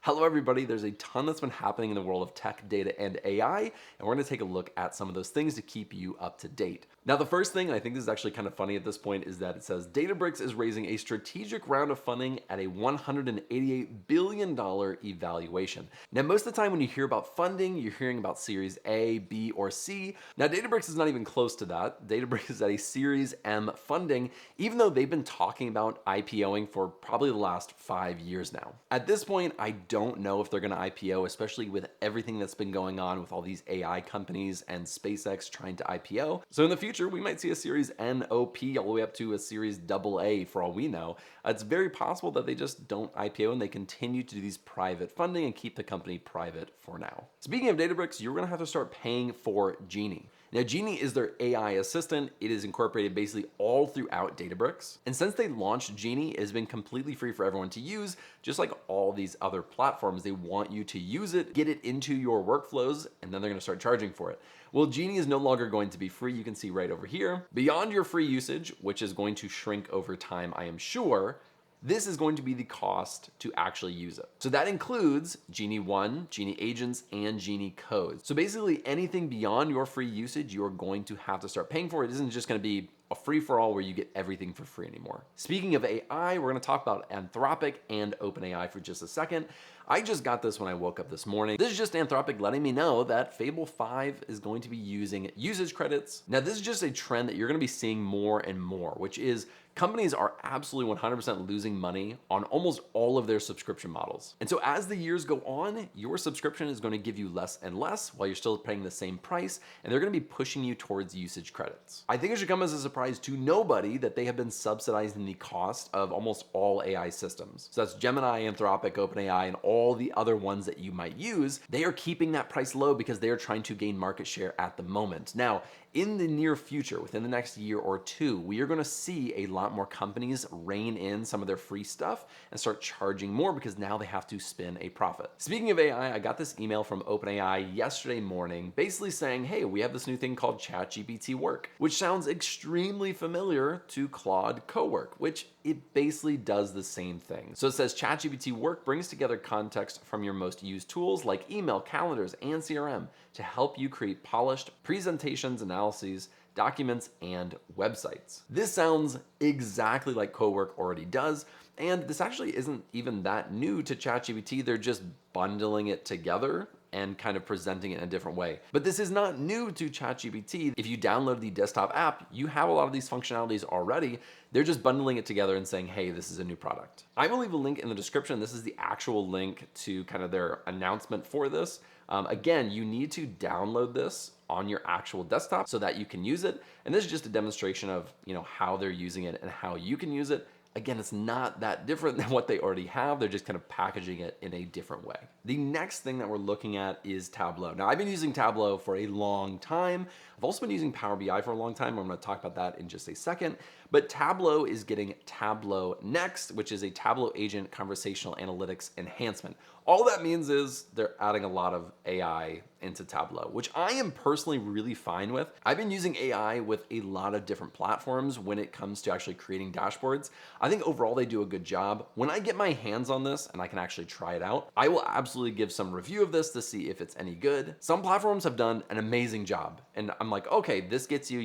Hello everybody, there's a ton that's been happening in the world of tech, data, and AI, and we're gonna take a look at some of those things to keep you up to date. Now the first thing, and I think this is actually kind of funny at this point, is that it says Databricks is raising a strategic round of funding at a $188 billion evaluation. Now most of the time when you hear about funding, you're hearing about Series A, B, or C. Now Databricks is not even close to that. Databricks is at a Series M funding, even though they've been talking about IPOing for probably the last 5 years now. At this point, I don't know if they're going to IPO, especially with everything that's been going on with all these AI companies and SpaceX trying to IPO. So in the future, we might see a Series NOP all the way up to a Series AA for all we know. It's very possible that they just don't IPO and they continue to do these private funding and keep the company private for now. Speaking of Databricks, you're going to have to start paying for Genie. Now, Genie is their AI assistant. It is incorporated basically all throughout Databricks. And since they launched Genie, it has been completely free for everyone to use, just like all these other platforms. They want you to use it, get it into your workflows, and then they're gonna start charging for it. Well, Genie is no longer going to be free. You can see right over here. Beyond your free usage, which is going to shrink over time, I am sure, this is going to be the cost to actually use it. So that includes Genie 1, Genie agents, and Genie codes. So basically anything beyond your free usage, you're going to have to start paying for. It isn't just gonna be a free-for-all where you get everything for free anymore. Speaking of AI, we're gonna talk about Anthropic and OpenAI for just a second. I just got this when I woke up this morning. This is just Anthropic letting me know that Fable 5 is going to be using usage credits. Now, this is just a trend that you're gonna be seeing more and more, which is companies are absolutely 100% losing money on almost all of their subscription models. And so as the years go on, your subscription is going to give you less and less while you're still paying the same price, and they're going to be pushing you towards usage credits. I think it should come as a surprise to nobody that they have been subsidizing the cost of almost all AI systems. So that's Gemini, Anthropic, OpenAI, and all the other ones that you might use. They are keeping that price low because they are trying to gain market share at the moment. Now, in the near future, within the next year or two, we are going to see a lot more companies rein in some of their free stuff and start charging more because now they have to spin a profit. Speaking of AI, I got this email from OpenAI yesterday morning basically saying, hey, we have this new thing called ChatGPT Work, which sounds extremely familiar to Claude Cowork, which it basically does the same thing. So it says ChatGPT Work brings together context from your most used tools like email, calendars, and CRM to help you create polished presentations, analyses, documents, and websites. This sounds exactly like Cowork already does, and this actually isn't even that new to ChatGPT. They're just bundling it together and kind of presenting it in a different way. But this is not new to ChatGPT. If you download the desktop app, you have a lot of these functionalities already. They're just bundling it together and saying, hey, this is a new product. I will leave a link in the description. This is the actual link to kind of their announcement for this. Again, you need to download this on your actual desktop so that you can use it. And this is just a demonstration of, how they're using it and how you can use it. Again, it's not that different than what they already have. They're just kind of packaging it in a different way. The next thing that we're looking at is Tableau. Now, I've been using Tableau for a long time. I've also been using Power BI for a long time. I'm going to talk about that in just a second. But Tableau is getting Tableau Next, which is a Tableau agent conversational analytics enhancement. All that means is they're adding a lot of AI into Tableau, which I am personally really fine with. I've been using AI with a lot of different platforms when it comes to actually creating dashboards. I think overall they do a good job. When I get my hands on this and I can actually try it out, I will absolutely give some review of this to see if it's any good. Some platforms have done an amazing job, and I'm like, okay, this gets you,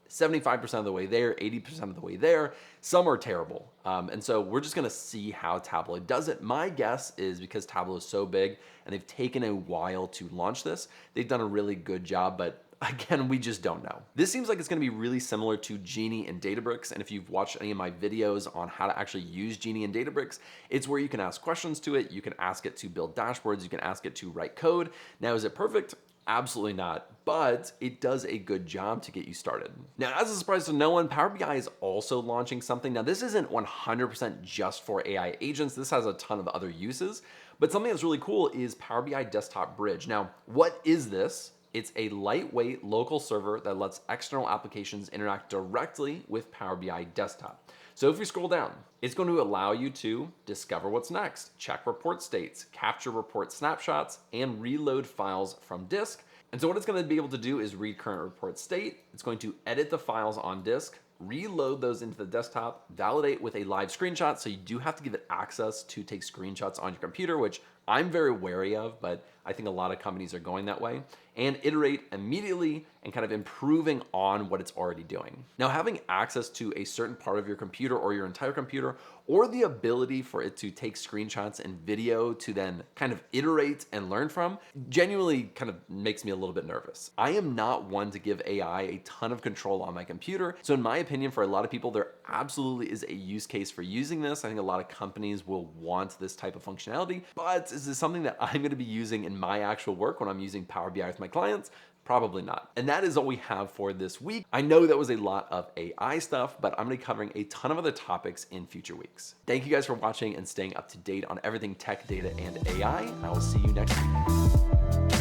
75% of the way there, 80% of the way there. Some are terrible. And so we're just gonna see how Tableau does it. My guess is because Tableau is so big and they've taken a while to launch this, they've done a really good job, but again, we just don't know. This seems like it's gonna be really similar to Genie and Databricks. And if you've watched any of my videos on how to actually use Genie and Databricks, it's where you can ask questions to it. You can ask it to build dashboards. You can ask it to write code. Now, is it perfect? Absolutely not, but it does a good job to get you started. Now, as a surprise to no one, Power BI is also launching something. Now, this isn't 100% just for AI agents. This has a ton of other uses, but something that's really cool is Power BI Desktop Bridge. Now, what is this? It's a lightweight local server that lets external applications interact directly with Power BI Desktop. So if we scroll down, it's going to allow you to discover what's next, check report states, capture report snapshots, and reload files from disk. And so what it's going to be able to do is read current report state. It's going to edit the files on disk, reload those into the desktop, validate with a live screenshot. So you do have to give it access to take screenshots on your computer, which I'm very wary of, but I think a lot of companies are going that way, and iterate immediately and kind of improving on what it's already doing. Now, having access to a certain part of your computer or your entire computer, or the ability for it to take screenshots and video to then kind of iterate and learn from, genuinely kind of makes me a little bit nervous. I am not one to give AI a ton of control on my computer. So in my opinion, for a lot of people, there absolutely is a use case for using this. I think a lot of companies will want this type of functionality, but is this something that I'm gonna be using in my actual work when I'm using Power BI with my clients? Probably not. And that is all we have for this week. I know that was a lot of AI stuff, but I'm gonna be covering a ton of other topics in future weeks. Thank you guys for watching and staying up to date on everything tech, data, and AI. I will see you next week.